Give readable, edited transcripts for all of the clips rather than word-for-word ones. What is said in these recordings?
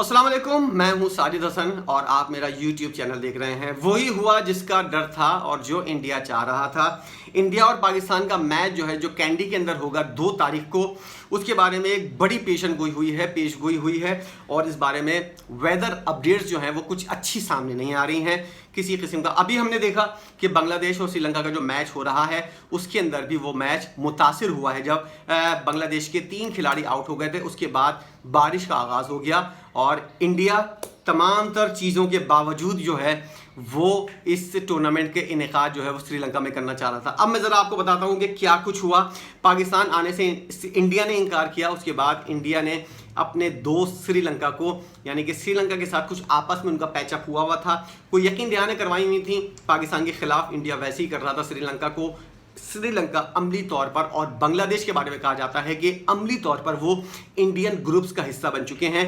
अस्सलाम वालेकुम, मैं हूं साजिद हसन और आप मेरा YouTube चैनल देख रहे हैं। वही हुआ जिसका डर था और जो इंडिया चाह रहा था। इंडिया और पाकिस्तान का मैच जो है जो कैंडी के अंदर होगा 2 तारीख को, उसके बारे में एक बड़ी पेश गोई हुई है और इस बारे में वेदर अपडेट्स जो हैं वो कुछ अच्छी सामने नहीं आ रही हैं किसी किस्म का। अभी हमने देखा कि बांग्लादेश और श्रीलंका का जो मैच हो रहा है उसके अंदर भी वो मैच मुतासिर हुआ है। जब बांग्लादेश के 3 खिलाड़ी आउट हो गए थे उसके बाद बारिश का आगाज़ हो गया और इंडिया तमाम तर चीज़ों के बावजूद जो है वो इस टूर्नामेंट के इनेकाद जो है वो श्रीलंका में करना चाह रहा था। अब मैं ज़रा आपको बताता हूँ कि क्या कुछ हुआ। पाकिस्तान आने से इंडिया ने इनकार किया, उसके बाद इंडिया ने अपने दोस्त श्रीलंका को, यानी कि श्रीलंका के साथ कुछ आपस में उनका पैचअप हुआ था। कोई यकीन दहानी करवाई हुई थी पाकिस्तान के खिलाफ, इंडिया वैसे ही कर रहा था श्रीलंका को। श्रीलंका अमली तौर पर, और बांग्लादेश के बारे में कहा जाता है कि अमली तौर पर वो इंडियन ग्रुप्स का हिस्सा बन चुके हैं।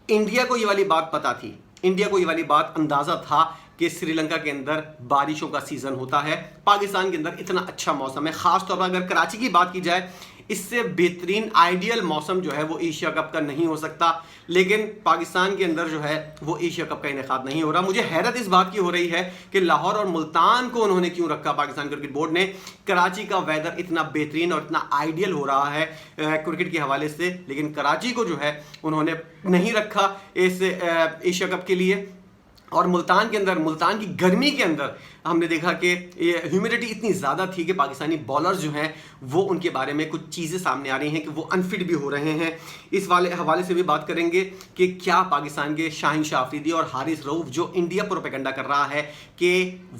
इंडिया को ये वाली बात पता थी, इंडिया को ये वाली बात अंदाज़ा था कि श्रीलंका के अंदर बारिशों का सीज़न होता है, पाकिस्तान के अंदर इतना अच्छा मौसम है। ख़ास तौर पर अगर कराची की बात की जाए, इससे बेहतरीन आइडियल मौसम जो है वो एशिया कप का नहीं हो सकता, लेकिन पाकिस्तान के अंदर जो है वो एशिया कप का इनेकाद नहीं हो रहा। मुझे हैरत इस बात की हो रही है कि लाहौर और मुल्तान को उन्होंने क्यों रखा पाकिस्तान क्रिकेट बोर्ड ने। कराची का वेदर इतना बेहतरीन और इतना आइडियल हो रहा है क्रिकेट के हवाले से, लेकिन कराची को जो है उन्होंने नहीं रखा इस एशिया कप के लिए। और मुल्तान के अंदर, मुल्तान की गर्मी के अंदर हमने देखा कि ह्यूमिडिटी इतनी ज़्यादा थी कि पाकिस्तानी बॉलर्स जो हैं वो उनके बारे में कुछ चीज़ें सामने आ रही हैं कि वो अनफिट भी हो रहे हैं। इस वाले हवाले से भी बात करेंगे कि क्या पाकिस्तान के शाहीन शाह अफरीदी और हारिस रऊफ जो इंडिया प्रोपेगेंडा कर रहा है कि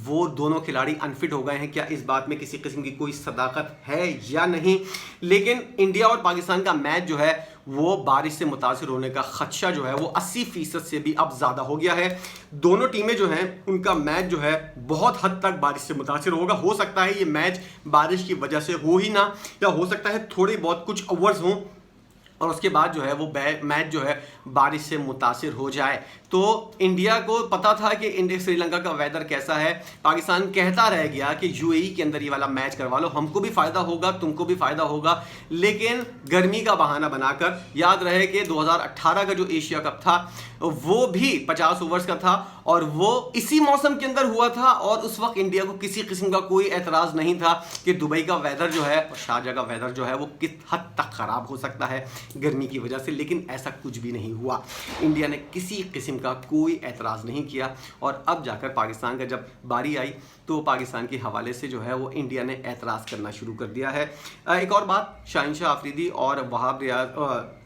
वो दोनों खिलाड़ी अनफिट हो गए हैं, क्या इस बात में किसी किस्म की कोई सदाकत है या नहीं। लेकिन इंडिया और पाकिस्तान का मैच जो है वो बारिश से मुतासिर होने का खदशा जो है वो 80% से भी अब ज़्यादा हो गया है। दोनों टीमें जो हैं उनका मैच जो है बहुत हद तक बारिश से मुतासिर होगा। हो सकता है ये मैच बारिश की वजह से हो ही ना, या हो सकता है थोड़े बहुत कुछ ओवर्स हों और उसके बाद जो है वो मैच जो है बारिश से मुतासिर हो जाए। तो इंडिया को पता था कि इंडिया श्रीलंका का वेदर कैसा है। पाकिस्तान कहता रह गया कि यूएई के अंदर ये वाला मैच करवा लो, हमको भी फ़ायदा होगा, तुमको भी फ़ायदा होगा। लेकिन गर्मी का बहाना बनाकर, याद रहे कि 2018 का जो एशिया कप था वो भी 50 ओवर्स का था और वो इसी मौसम के अंदर हुआ था और उस वक्त इंडिया को किसी किस्म का कोई एतराज़ नहीं था कि दुबई का वेदर जो है और शारजाह का वेदर जो है वो किस हद तक ख़राब हो सकता है गर्मी की वजह से। लेकिन ऐसा कुछ भी नहीं हुआ, इंडिया ने किसी किस्म का कोई एतराज़ नहीं किया। और अब जाकर पाकिस्तान का जब बारी आई तो पाकिस्तान के हवाले से जो है वो इंडिया ने एतराज़ करना शुरू कर दिया है। एक और बात, शाहीन शाह अफरीदी और वहाब रियाज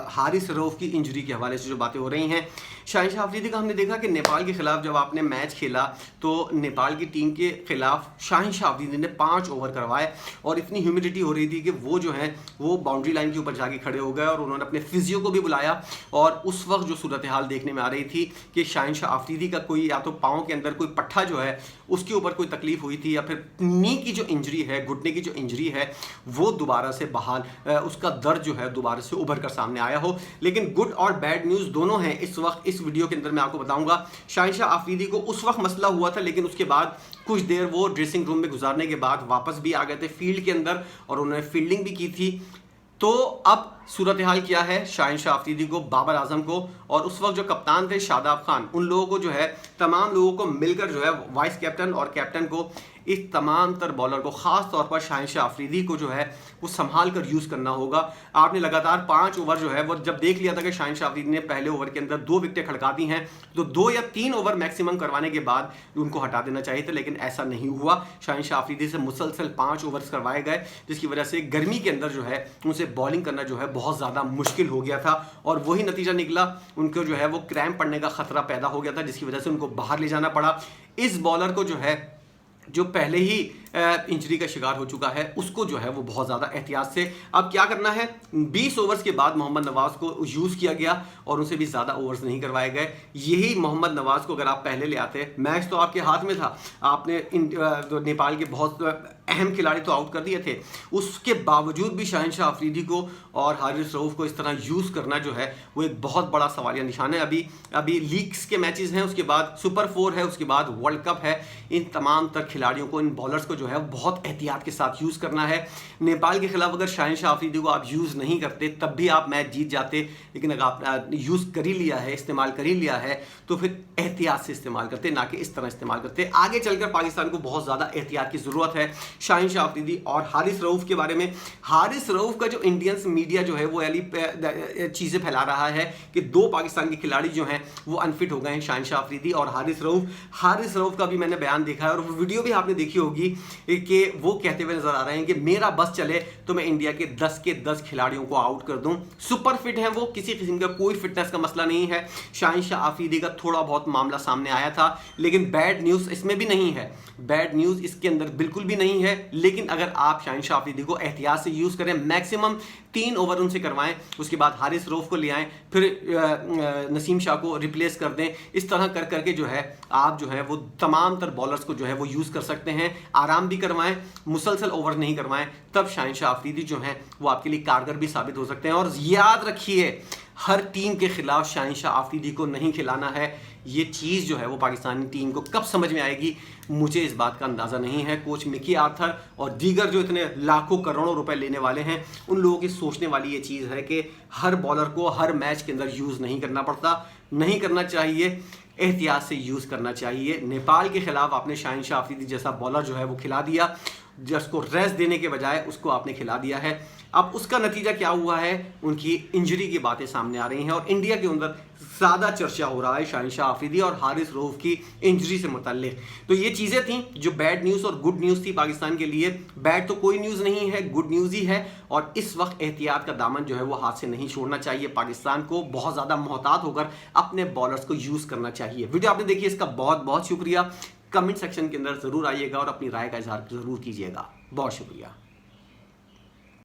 हारिस रऊफ की इंजरी के हवाले से जो बातें हो रही हैं। शाहीन शाह अफरीदी का हमने देखा कि नेपाल के ख़िलाफ़ जब आपने मैच खेला तो नेपाल की टीम के ख़िलाफ़ शाहीन शाह अफरीदी ने 5 ओवर करवाए और इतनी ह्यूमिडिटी हो रही थी कि वो जो है वो बाउंड्री लाइन के ऊपर जाके खड़े हो गए और उन्होंने अपने फिजियो को भी बुलाया। और उस वक्त जो सूरत हाल देखने में आ रही थी कि शाहीन शाह अफरीदी का कोई या तो पाँव के अंदर कोई पट्ठा जो है उसके ऊपर कोई तकलीफ हुई थी, या फिर नी की जो इंजरी है, घुटने की जो इंजरी है वो दोबारा से बहाल, उसका दर्द जो है दोबारा से उभर कर सामने आया हो। लेकिन गुड और बैड न्यूज़ दोनों हैं इस वक्त। इस वीडियो के अंदर मैं आपको बताऊंगा शाहीन शाह अफरीदी को उस वक्त मसला हुआ था, लेकिन उसके बाद कुछ देर वो ड्रेसिंग रूम में गुजारने के बाद वापस भी आ गए थे फील्ड के अंदर और उन्होंने फील्डिंग भी की थी। तो अब सूरत हाल क्या है, शाहीन शाह अफरीदी को, बाबर आजम को और उस वक्त जो कप्तान थे शादाब खान, उन लोगों को जो है तमाम लोगों को मिलकर जो है वाइस कैप्टन और कैप्टन को, इस तमाम तर बॉलर को, ख़ास तौर पर शाहीन शाह अफरीदी को जो है वो संभाल कर यूज़ करना होगा। आपने लगातार 5 ओवर जो है वो जब देख लिया था कि शाहीन शाह अफरीदी ने पहले ओवर के अंदर 2 विकेटें खड़का दी हैं तो 2 या 3 ओवर मैक्सिमम करवाने के बाद उनको हटा देना चाहिए था, लेकिन ऐसा नहीं हुआ। शाहीन शाह अफरीदी से मुसलसल 5 ओवर्स करवाए गए जिसकी वजह से गर्मी के अंदर जो है उनसे बॉलिंग करना जो है बहुत ज़्यादा मुश्किल हो गया था और वही नतीजा निकला। उनको जो है वो क्रैम्प पड़ने का खतरा पैदा हो गया था जिसकी वजह से उनको बाहर ले जाना पड़ा। इस बॉलर को जो है जो पहले ही इंजरी का शिकार हो चुका है उसको जो है वो बहुत ज़्यादा एहतियात से अब क्या करना है। 20 ओवर्स के बाद मोहम्मद नवाज़ को यूज़ किया गया और उनसे भी ज़्यादा ओवर्स नहीं करवाए गए। यही मोहम्मद नवाज़ को अगर आप पहले ले आते, मैच तो आपके हाथ में था, आपने नेपाल के बहुत अहम खिलाड़ी तो आउट कर दिए थे, उसके बावजूद भी शाहीन शाह अफरीदी को और हारिस रऊफ को इस तरह यूज़ करना जो है वो एक बहुत बड़ा सवालिया निशान है। अभी लीग्स के मैचेस हैं, उसके बाद सुपर 4 है, उसके बाद वर्ल्ड कप है। इन तमाम तक खिलाड़ियों को, इन बॉलर्स को जो है बहुत एहतियात के साथ यूज़ करना है। नेपाल के खिलाफ अगर शाहिनशाह अफरीदी को आप यूज़ नहीं करते तब भी आप मैच जीत जाते, लेकिन अगर आप यूज़ कर ही लिया है, इस्तेमाल कर ही लिया है, तो फिर एहतियात से इस्तेमाल करते, ना कि इस तरह इस्तेमाल करते। आगे चलकर पाकिस्तान को बहुत ज़्यादा एहतियात की ज़रूरत है। शाहिनशाह अफरीदी और हारिस रऊफ़ के बारे में, हारिस रऊफ़ का जो इंडियंस मीडिया जो है वो चीज़ें फैला रहा है कि दो पाकिस्तान के खिलाड़ी जो हैं वो अनफिट हो गए हैं, शाहिनशाह अफरीदी और हारिस रऊफ़। हारिस रऊफ़ का भी मैंने बयान देखा है और वो वीडियो भी आपने देखी होगी कि वो कहते हुए नजर आ रहे हैं कि मेरा बस चले तो मैं इंडिया के 10 खिलाड़ियों को आउट कर दूं। सुपर फिट हैं वो, किसी किस्म का कोई फिटनेस का मसला नहीं है। शाहिनशाह अफरीदी का थोड़ा बहुत मामला सामने आया था, लेकिन बैड न्यूज़ इसमें भी नहीं है, बैड न्यूज़ इसके अंदर बिल्कुल भी नहीं है। लेकिन अगर आप शाहिनशाह अफरीदी को एहतियात से यूज़ करें, मैक्सिमम 3 ओवर उनसे करवाएं, उसके बाद हारिस रऊफ़ को ले आएं, फिर नसीम शाह को रिप्लेस कर दें, इस तरह कर करके जो है आप जो है वो तमाम तर बॉलर्स को जो है वो यूज़ कर सकते हैं। आराम भी करवाएं, मुसलसल ओवर नहीं करवाएं, तब शाहिनशाह अफरीदी जो हैं वो आपके लिए कारगर भी साबित हो सकते हैं। और याद रखिए, हर टीम के खिलाफ शाहिनशाह अफरीदी को नहीं खिलाना है। ये चीज़ जो है वो पाकिस्तानी टीम को कब समझ में आएगी, मुझे इस बात का अंदाज़ा नहीं है। कोच मिकी आर्थर और दीगर जो इतने लाखों करोड़ों रुपए लेने वाले हैं, उन लोगों की सोचने वाली ये चीज़ है कि हर बॉलर को हर मैच के अंदर यूज़ नहीं करना पड़ता, नहीं करना चाहिए, एहतियात से यूज़ करना चाहिए। नेपाल के खिलाफ आपने शाहिनशाह अफरीदी जैसा बॉलर जो है वो खिला दिया, जिसको रेस्ट देने के बजाय उसको आपने खिला दिया है। अब उसका नतीजा क्या हुआ है, उनकी इंजरी की बातें सामने आ रही हैं और इंडिया के अंदर ज़्यादा चर्चा हो रहा है शाहिनशाह अफरीदी और हारिस रऊफ़ की इंजरी से मुतल्लिक। तो ये चीज़ें थी जो बैड न्यूज़ और गुड न्यूज़ थी पाकिस्तान के लिए। बैड तो कोई न्यूज़ नहीं है, गुड न्यूज़ ही है। और इस वक्त एहतियात का दामन जो है वो हाथ से नहीं छोड़ना चाहिए। पाकिस्तान को बहुत ज़्यादा मोहतात होकर अपने बॉलर्स को यूज़ करना चाहिए। वीडियो आपने देखी, इसका बहुत बहुत शुक्रिया। कमेंट सेक्शन के अंदर ज़रूर आइएगा और अपनी राय का इजहार ज़रूर कीजिएगा। बहुत शुक्रिया।